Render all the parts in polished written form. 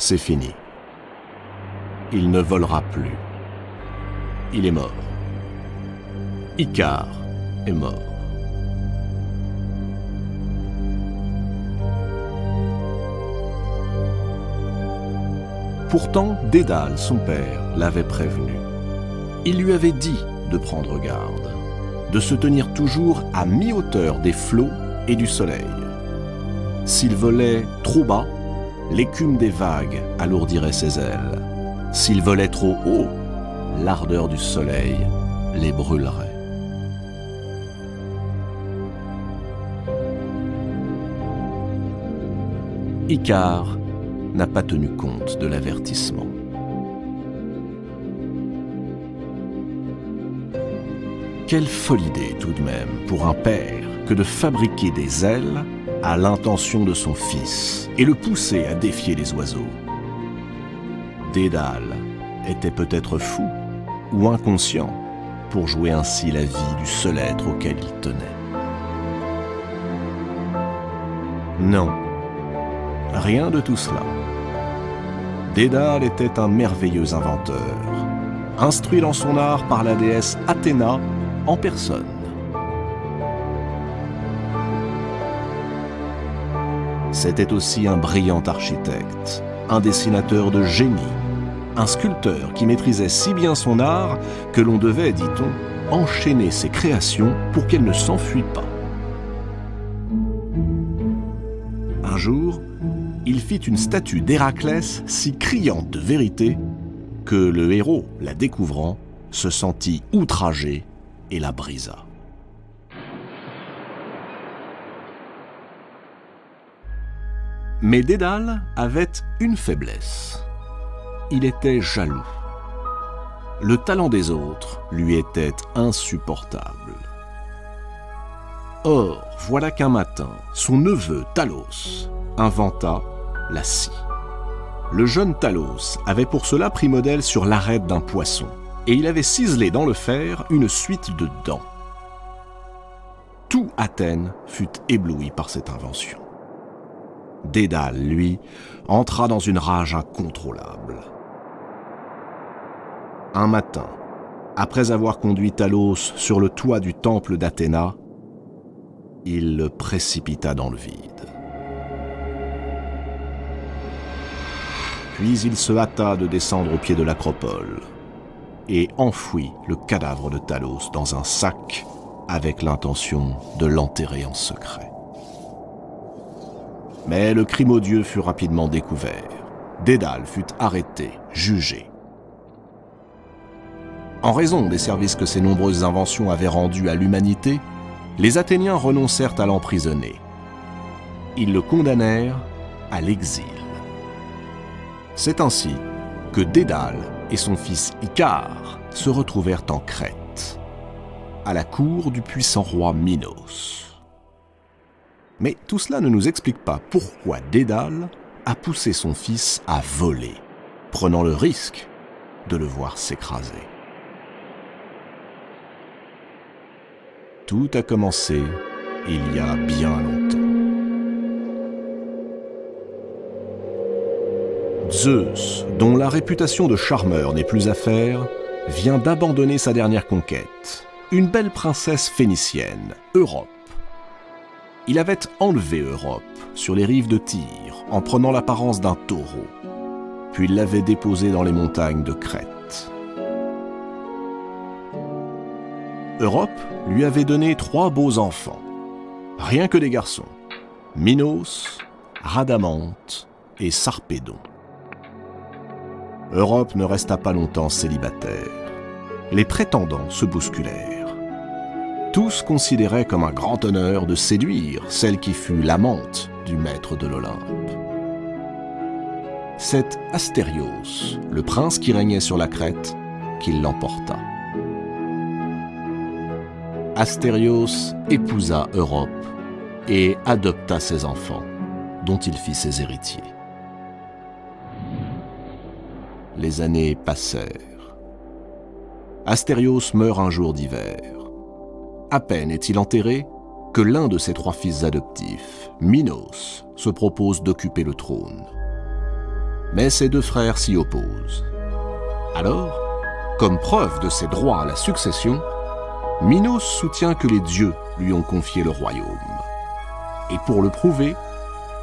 c'est fini. Il ne volera plus. Il est mort. Icare est mort. Pourtant, Dédale, son père, l'avait prévenu. Il lui avait dit de prendre garde, de se tenir toujours à mi-hauteur des flots et du soleil. S'il volait trop bas, l'écume des vagues alourdirait ses ailes. S'il volait trop haut, l'ardeur du soleil les brûlerait. Icare n'a pas tenu compte de l'avertissement. Quelle folle idée tout de même pour un père que de fabriquer des ailes à l'intention de son fils et le pousser à défier les oiseaux. Dédale était peut-être fou ou inconscient pour jouer ainsi la vie du seul être auquel il tenait. Non, rien de tout cela. Dédale était un merveilleux inventeur, instruit dans son art par la déesse Athéna en personne. C'était aussi un brillant architecte, un dessinateur de génie, un sculpteur qui maîtrisait si bien son art que l'on devait, dit-on, enchaîner ses créations pour qu'elles ne s'enfuient pas. Un jour, il fit une statue d'Héraclès si criante de vérité que le héros, la découvrant, se sentit outragé et la brisa. Mais Dédale avait une faiblesse. Il était jaloux. Le talent des autres lui était insupportable. Or, voilà qu'un matin, son neveu Talos inventa la scie. Le jeune Talos avait pour cela pris modèle sur l'arête d'un poisson, et il avait ciselé dans le fer une suite de dents. Tout Athènes fut ébloui par cette invention. Dédale, lui, entra dans une rage incontrôlable. Un matin, après avoir conduit Talos sur le toit du temple d'Athéna, il le précipita dans le vide. Puis il se hâta de descendre au pied de l'acropole et enfouit le cadavre de Talos dans un sac avec l'intention de l'enterrer en secret. Mais le crime odieux fut rapidement découvert. Dédale fut arrêté, jugé. En raison des services que ses nombreuses inventions avaient rendus à l'humanité, les Athéniens renoncèrent à l'emprisonner. Ils le condamnèrent à l'exil. C'est ainsi que Dédale et son fils Icare se retrouvèrent en Crète, à la cour du puissant roi Minos. Mais tout cela ne nous explique pas pourquoi Dédale a poussé son fils à voler, prenant le risque de le voir s'écraser. Tout a commencé il y a bien longtemps. Zeus, dont la réputation de charmeur n'est plus à faire, vient d'abandonner sa dernière conquête, une belle princesse phénicienne, Europe. Il avait enlevé Europe sur les rives de Tyr en prenant l'apparence d'un taureau, puis il l'avait déposée dans les montagnes de Crète. Europe lui avait donné 3 beaux enfants, rien que des garçons, Minos, Rhadamante et Sarpédon. Europe ne resta pas longtemps célibataire. Les prétendants se bousculèrent. Tous considéraient comme un grand honneur de séduire celle qui fut l'amante du maître de l'Olympe. C'est Astérios, le prince qui régnait sur la Crète, qui l'emporta. Astérios épousa Europe et adopta ses enfants, dont il fit ses héritiers. Les années passèrent. Astérios meurt un jour d'hiver. À peine est-il enterré que l'un de ses 3 fils adoptifs, Minos, se propose d'occuper le trône. mais ses deux frères s'y opposent. Alors, comme preuve de ses droits à la succession, Minos soutient que les dieux lui ont confié le royaume. Et pour le prouver,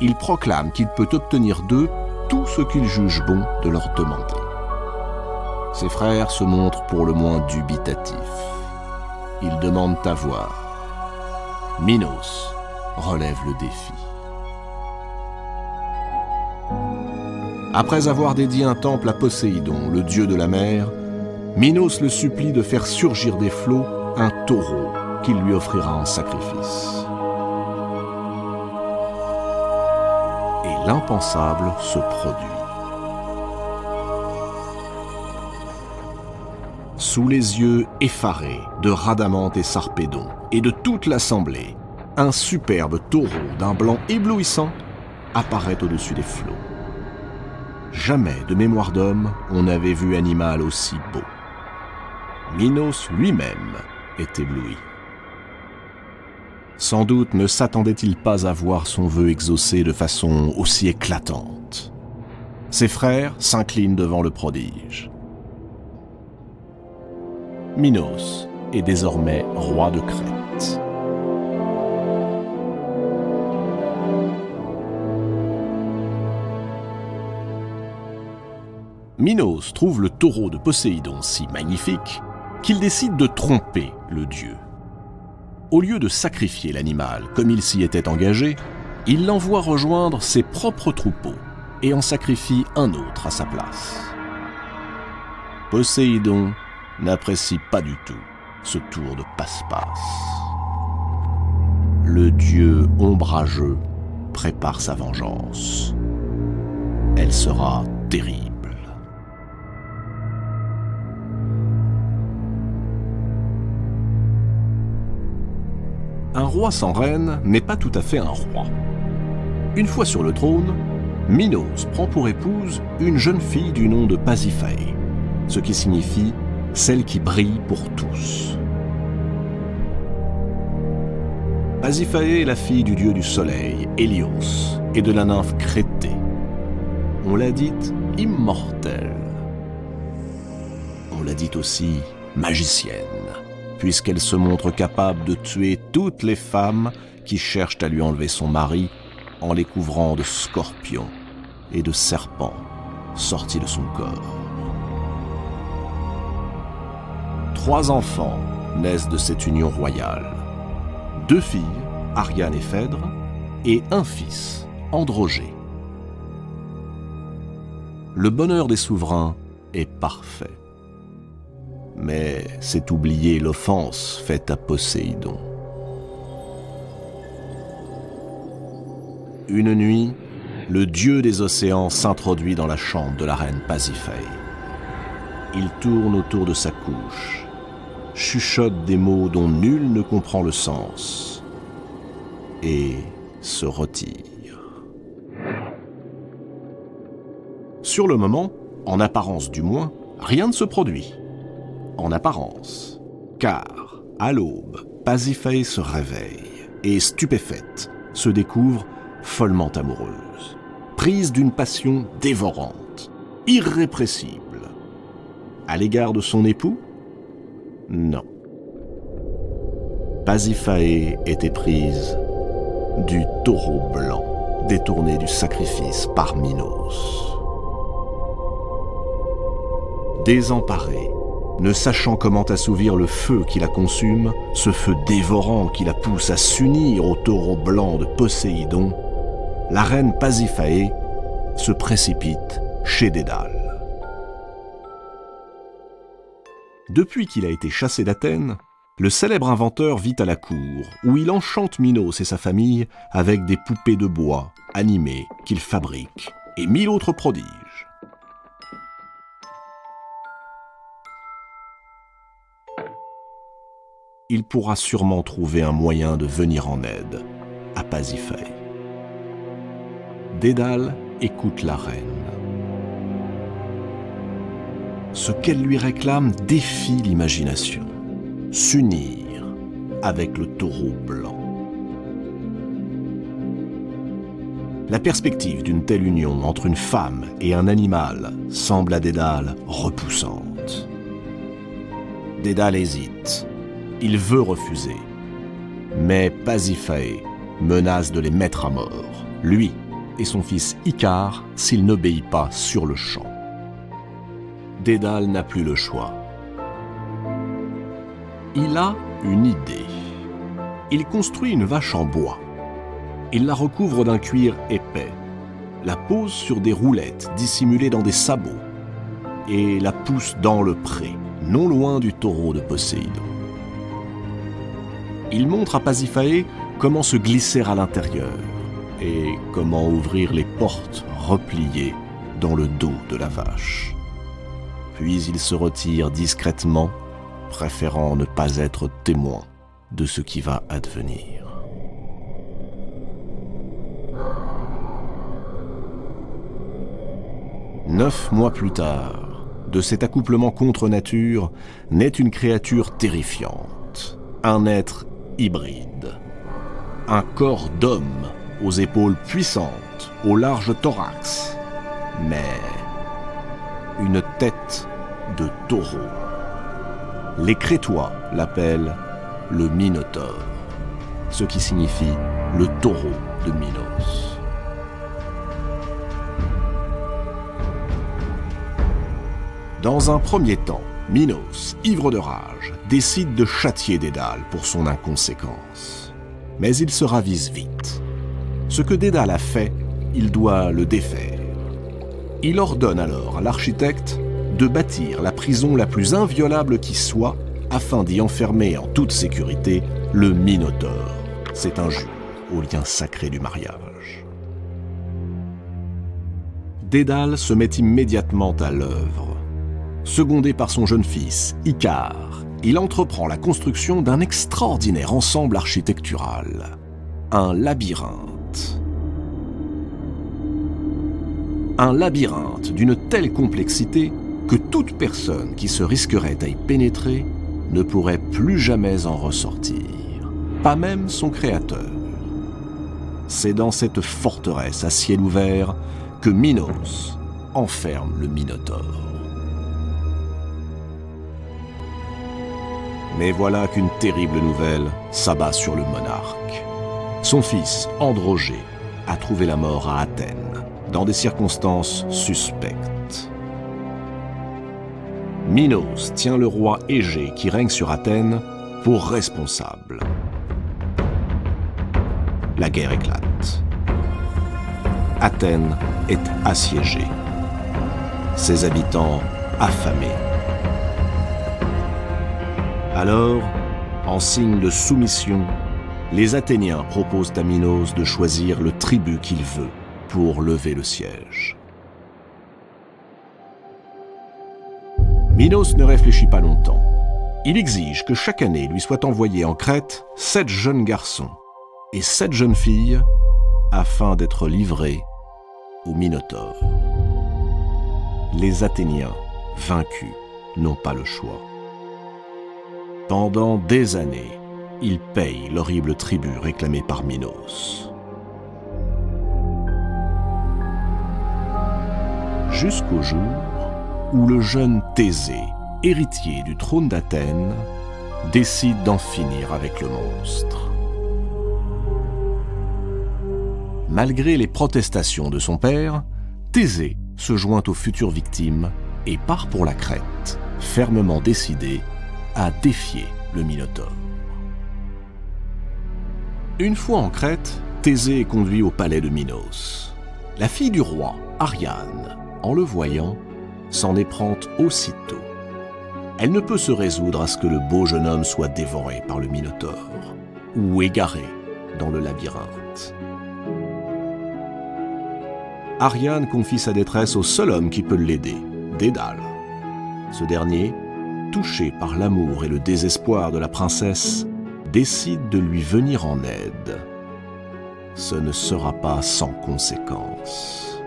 il proclame qu'il peut obtenir d'eux tout ce qu'il juge bon de leur demander. Ses frères se montrent pour le moins dubitatifs. Ils demandent à voir. Minos relève le défi. Après avoir dédié un temple à Poséidon, le dieu de la mer, Minos le supplie de faire surgir des flots un taureau qu'il lui offrira en sacrifice. Et l'impensable se produit. Sous les yeux effarés de Rhadamante et Sarpédon et de toute l'assemblée, un superbe taureau d'un blanc éblouissant apparaît au-dessus des flots. Jamais de mémoire d'homme on n'avait vu animal aussi beau. Minos lui-même est ébloui. Sans doute ne s'attendait-il pas à voir son vœu exaucé de façon aussi éclatante. Ses frères s'inclinent devant le prodige. Minos est désormais roi de Crète. Minos trouve le taureau de Poséidon si magnifique qu'il décide de tromper le dieu. Au lieu de sacrifier l'animal comme il s'y était engagé, il l'envoie rejoindre ses propres troupeaux et en sacrifie un autre à sa place. Poséidon n'apprécie pas du tout ce tour de passe-passe. Le dieu ombrageux prépare sa vengeance. Elle sera terrible. Un roi sans reine n'est pas tout à fait un roi. Une fois sur le trône, Minos prend pour épouse une jeune fille du nom de Pasiphae, ce qui signifie « celle qui brille pour tous ». Pasiphae est la fille du dieu du soleil, Hélios, et de la nymphe Crétée. On l'a dite immortelle. On l'a dite aussi magicienne, puisqu'elle se montre capable de tuer toutes les femmes qui cherchent à lui enlever son mari en les couvrant de scorpions et de serpents sortis de son corps. 3 enfants naissent de cette union royale. 2 filles, Ariane et Phèdre, et un fils, Androgée. Le bonheur des souverains est parfait. Mais c'est oublier l'offense faite à Poséidon. Une nuit, le dieu des océans s'introduit dans la chambre de la reine Pasiphae. Il tourne autour de sa couche, chuchote des mots dont nul ne comprend le sens, et se retire. Sur le moment, en apparence du moins, rien ne se produit. En apparence, car, à l'aube, Pasiphae se réveille et, stupéfaite, se découvre follement amoureuse, prise d'une passion dévorante, irrépressible. À l'égard de son époux ? Non. Pasiphae était prise du taureau blanc détourné du sacrifice par Minos. Désemparée, ne sachant comment assouvir le feu qui la consume, ce feu dévorant qui la pousse à s'unir au taureau blanc de Poséidon, la reine Pasiphae se précipite chez Dédale. Depuis qu'il a été chassé d'Athènes, le célèbre inventeur vit à la cour, où il enchante Minos et sa famille avec des poupées de bois animées qu'il fabrique, et 1000 autres prodiges. Il pourra sûrement trouver un moyen de venir en aide à Pasiphae. Dédale écoute la reine. Ce qu'elle lui réclame défie l'imagination. S'unir avec le taureau blanc. La perspective d'une telle union entre une femme et un animal semble à Dédale repoussante. Dédale hésite. Il veut refuser. Mais Pasiphaë menace de les mettre à mort, lui et son fils Icare, s'il n'obéit pas sur le champ. Dédale n'a plus le choix. Il a une idée. Il construit une vache en bois. Il la recouvre d'un cuir épais, la pose sur des roulettes dissimulées dans des sabots et la pousse dans le pré, non loin du taureau de Poséidon. Il montre à Pasiphaë comment se glisser à l'intérieur et comment ouvrir les portes repliées dans le dos de la vache. Puis il se retire discrètement, préférant ne pas être témoin de ce qui va advenir. Neuf mois plus tard, de cet accouplement contre nature, naît une créature terrifiante, un être hybride. Un corps d'homme, aux épaules puissantes, au large thorax, mais une tête de taureau. Les Crétois l'appellent le Minotaure, ce qui signifie le taureau de Minos. Dans un premier temps, Minos, ivre de rage, décide de châtier Dédale pour son inconséquence. Mais il se ravise vite. Ce que Dédale a fait, il doit le défaire. Il ordonne alors à l'architecte de bâtir la prison la plus inviolable qui soit, afin d'y enfermer en toute sécurité le Minotaure. C'est injure au lien sacré du mariage. Dédale se met immédiatement à l'œuvre. Secondé par son jeune fils, Icare, il entreprend la construction d'un extraordinaire ensemble architectural, un labyrinthe. Un labyrinthe d'une telle complexité que toute personne qui se risquerait à y pénétrer ne pourrait plus jamais en ressortir, pas même son créateur. C'est dans cette forteresse à ciel ouvert que Minos enferme le Minotaure. Mais voilà qu'une terrible nouvelle s'abat sur le monarque. Son fils, Androgée, a trouvé la mort à Athènes, dans des circonstances suspectes. Minos tient le roi Égée qui règne sur Athènes pour responsable. La guerre éclate. Athènes est assiégée. Ses habitants affamés. Alors, en signe de soumission, les Athéniens proposent à Minos de choisir le tribut qu'il veut pour lever le siège. Minos ne réfléchit pas longtemps. Il exige que chaque année lui soit envoyé en Crète 7 jeunes garçons et 7 jeunes filles afin d'être livrés au Minotaure. Les Athéniens, vaincus, n'ont pas le choix. Pendant des années, ils payent l'horrible tribut réclamé par Minos. Jusqu'au jour où le jeune Thésée, héritier du trône d'Athènes, décide d'en finir avec le monstre. Malgré les protestations de son père, Thésée se joint aux futures victimes et part pour la Crète, fermement décidé à défier le Minotaure. Une fois en Crète, Thésée est conduit au palais de Minos. La fille du roi, Ariane, en le voyant, s'en éprend aussitôt. Elle ne peut se résoudre à ce que le beau jeune homme soit dévoré par le Minotaure ou égaré dans le labyrinthe. Ariane confie sa détresse au seul homme qui peut l'aider, Dédale. Ce dernier, touché par l'amour et le désespoir de la princesse, décide de lui venir en aide. Ce ne sera pas sans conséquence.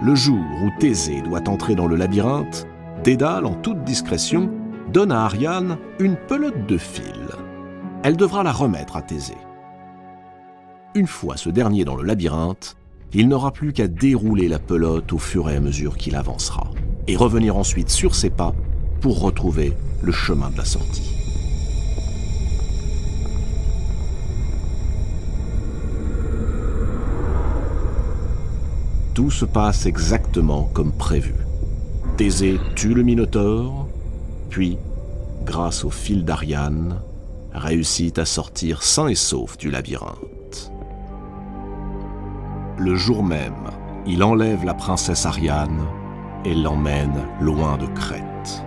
Le jour où Thésée doit entrer dans le labyrinthe, Dédale, en toute discrétion, donne à Ariane une pelote de fil. Elle devra la remettre à Thésée. Une fois ce dernier dans le labyrinthe, il n'aura plus qu'à dérouler la pelote au fur et à mesure qu'il avancera, et revenir ensuite sur ses pas pour retrouver le chemin de la sortie. Tout se passe exactement comme prévu. Thésée tue le Minotaure, puis, grâce au fil d'Ariane, réussit à sortir sain et sauf du labyrinthe. Le jour même, il enlève la princesse Ariane et l'emmène loin de Crète.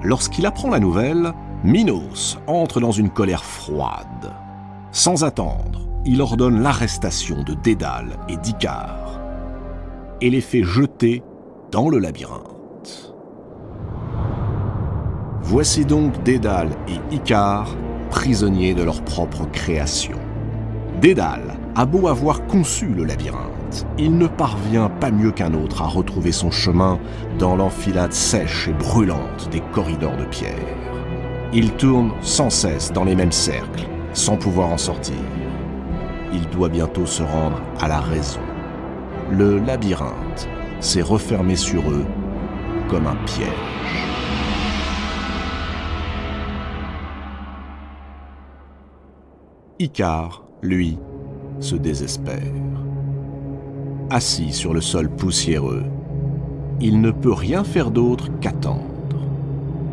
Lorsqu'il apprend la nouvelle, Minos entre dans une colère froide. Sans attendre, il ordonne l'arrestation de Dédale et d'Icare et les fait jeter dans le labyrinthe. Voici donc Dédale et Icare, prisonniers de leur propre création. Dédale a beau avoir conçu le labyrinthe, il ne parvient pas mieux qu'un autre à retrouver son chemin dans l'enfilade sèche et brûlante des corridors de pierre. Il tourne sans cesse dans les mêmes cercles, sans pouvoir en sortir. Il doit bientôt se rendre à la raison. Le labyrinthe s'est refermé sur eux comme un piège. Icare, lui, se désespère. Assis sur le sol poussiéreux, il ne peut rien faire d'autre qu'attendre.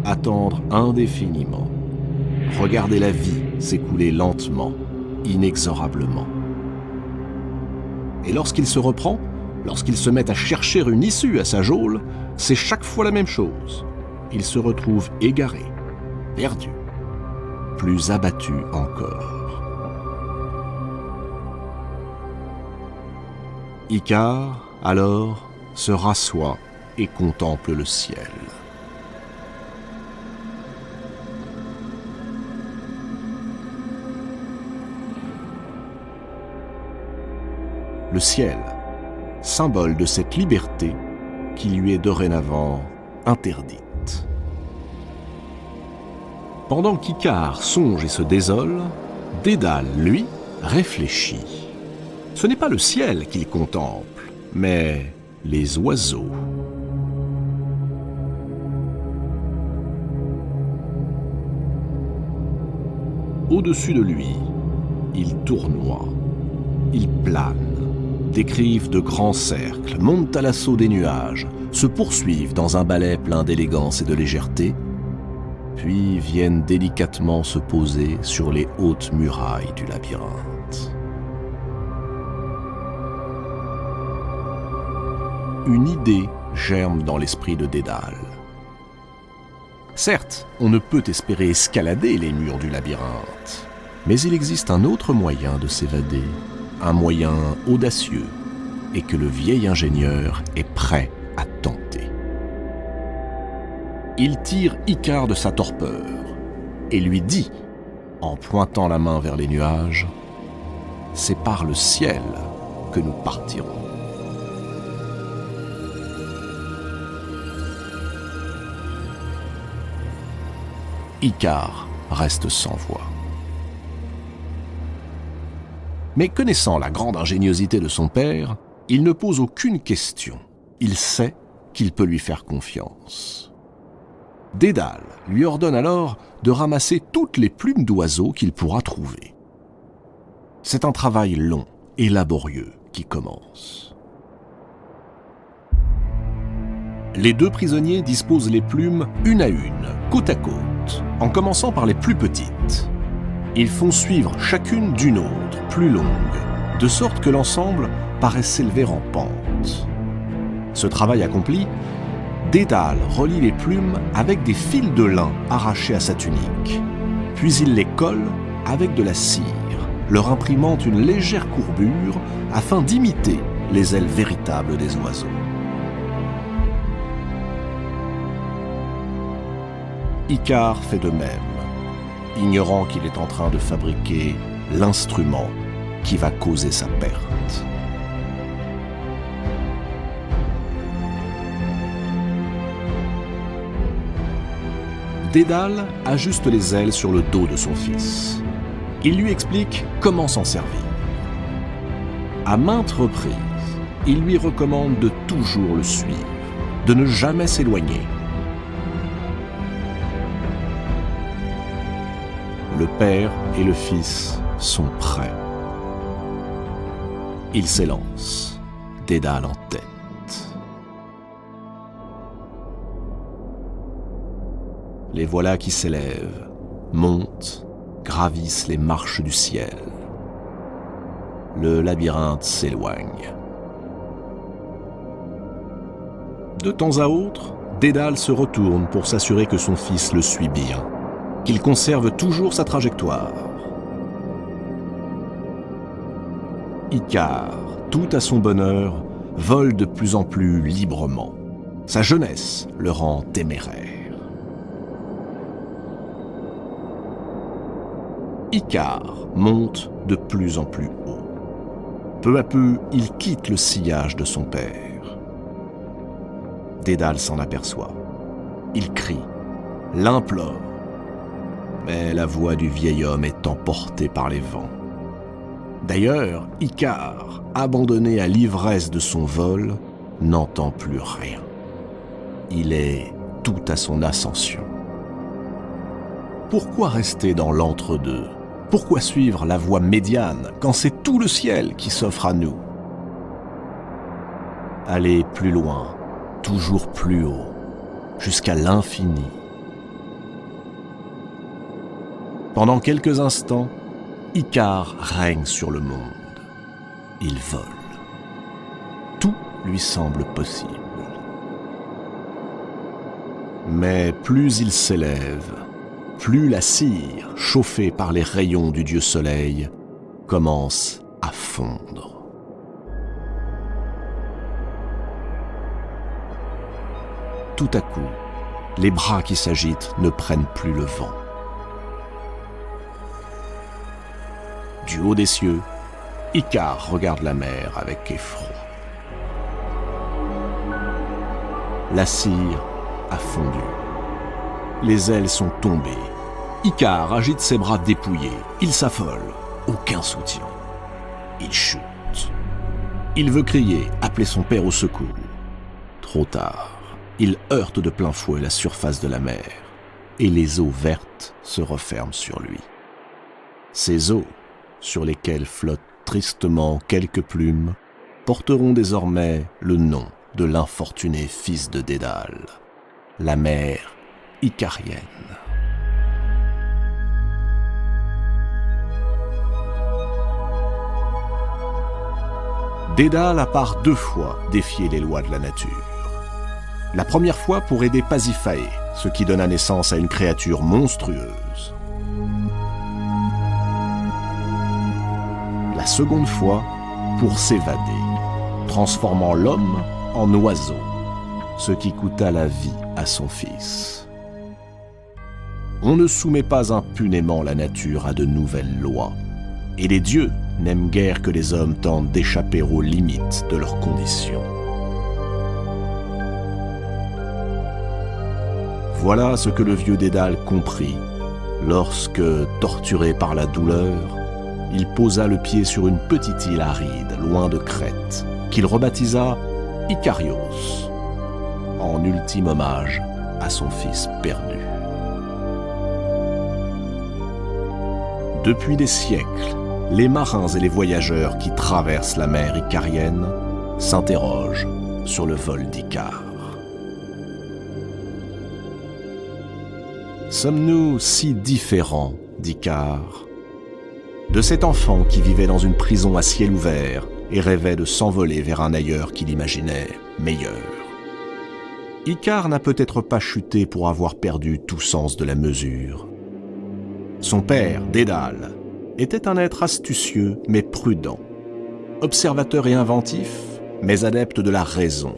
Attendre indéfiniment. Regarder la vie s'écouler lentement, inexorablement. Et lorsqu'il se reprend, lorsqu'il se met à chercher une issue à sa geôle, c'est chaque fois la même chose. Il se retrouve égaré, perdu, plus abattu encore. Icare, alors, se rassoit et contemple le ciel. Le ciel, symbole de cette liberté qui lui est dorénavant interdite. Pendant qu'Icare songe et se désole, Dédale, lui, réfléchit. Ce n'est pas le ciel qu'il contemple, mais les oiseaux. Au-dessus de lui, il tournoie, il plane, décrivent de grands cercles, montent à l'assaut des nuages, se poursuivent dans un ballet plein d'élégance et de légèreté, puis viennent délicatement se poser sur les hautes murailles du labyrinthe. Une idée germe dans l'esprit de Dédale. Certes, on ne peut espérer escalader les murs du labyrinthe, mais il existe un autre moyen de s'évader, un moyen audacieux, et que le vieil ingénieur est prêt à tenter. Il tire Icare de sa torpeur et lui dit, en pointant la main vers les nuages, « C'est par le ciel que nous partirons. » Icare reste sans voix. Mais connaissant la grande ingéniosité de son père, il ne pose aucune question. Il sait qu'il peut lui faire confiance. Dédale lui ordonne alors de ramasser toutes les plumes d'oiseaux qu'il pourra trouver. C'est un travail long et laborieux qui commence. Les deux prisonniers disposent les plumes une à une, côte à côte, en commençant par les plus petites. Ils font suivre chacune d'une autre, plus longue, de sorte que l'ensemble paraît s'élever en pente. Ce travail accompli, Dédale relie les plumes avec des fils de lin arrachés à sa tunique, puis il les colle avec de la cire, leur imprimant une légère courbure afin d'imiter les ailes véritables des oiseaux. Icare fait de même, ignorant qu'il est en train de fabriquer l'instrument qui va causer sa perte. Dédale ajuste les ailes sur le dos de son fils. Il lui explique comment s'en servir. À maintes reprises, il lui recommande de toujours le suivre, de ne jamais s'éloigner. Le père et le fils sont prêts. Ils s'élancent, Dédale en tête. Les voilà qui s'élèvent, montent, gravissent les marches du ciel. Le labyrinthe s'éloigne. De temps à autre, Dédale se retourne pour s'assurer que son fils le suit bien, qu'il conserve toujours sa trajectoire. Icare, tout à son bonheur, vole de plus en plus librement. Sa jeunesse le rend téméraire. Icare monte de plus en plus haut. Peu à peu, il quitte le sillage de son père. Dédale s'en aperçoit. Il crie, l'implore. Mais la voix du vieil homme est emportée par les vents. D'ailleurs, Icare, abandonné à l'ivresse de son vol, n'entend plus rien. Il est tout à son ascension. Pourquoi rester dans l'entre-deux ? Pourquoi suivre la voie médiane quand c'est tout le ciel qui s'offre à nous ? Aller plus loin, toujours plus haut, jusqu'à l'infini. Pendant quelques instants, Icare règne sur le monde. Il vole. Tout lui semble possible. Mais plus il s'élève, plus la cire, chauffée par les rayons du dieu soleil, commence à fondre. Tout à coup, les bras qui s'agitent ne prennent plus le vent. Du haut des cieux, Icare regarde la mer avec effroi. La cire a fondu. Les ailes sont tombées. Icare agite ses bras dépouillés. Il s'affole. Aucun soutien. Il chute. Il veut crier, appeler son père au secours. Trop tard. Il heurte de plein fouet la surface de la mer. Et les eaux vertes se referment sur lui. Ces eaux, sur lesquelles flottent tristement quelques plumes, porteront désormais le nom de l'infortuné fils de Dédale, la mer icarienne. Dédale a par 2 fois défié les lois de la nature. La première fois pour aider Pasiphaé, ce qui donna naissance à une créature monstrueuse. La seconde fois pour s'évader, transformant l'homme en oiseau, ce qui coûta la vie à son fils. On ne soumet pas impunément la nature à de nouvelles lois, et les dieux n'aiment guère que les hommes tentent d'échapper aux limites de leurs conditions. Voilà ce que le vieux Dédale comprit lorsque, torturé par la douleur, il posa le pied sur une petite île aride, loin de Crète, qu'il rebaptisa Icarios, en ultime hommage à son fils perdu. Depuis des siècles, les marins et les voyageurs qui traversent la mer icarienne s'interrogent sur le vol d'Icare. Sommes-nous si différents d'Icare, de cet enfant qui vivait dans une prison à ciel ouvert et rêvait de s'envoler vers un ailleurs qu'il imaginait meilleur? Icare n'a peut-être pas chuté pour avoir perdu tout sens de la mesure. Son père, Dédale, était un être astucieux mais prudent, observateur et inventif, mais adepte de la raison.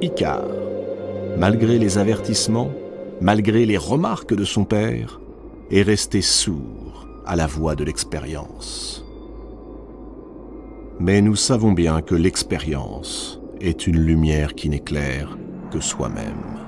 Icare, malgré les avertissements, malgré les remarques de son père, est resté sourd à la voix de l'expérience. Mais nous savons bien que l'expérience est une lumière qui n'éclaire que soi-même.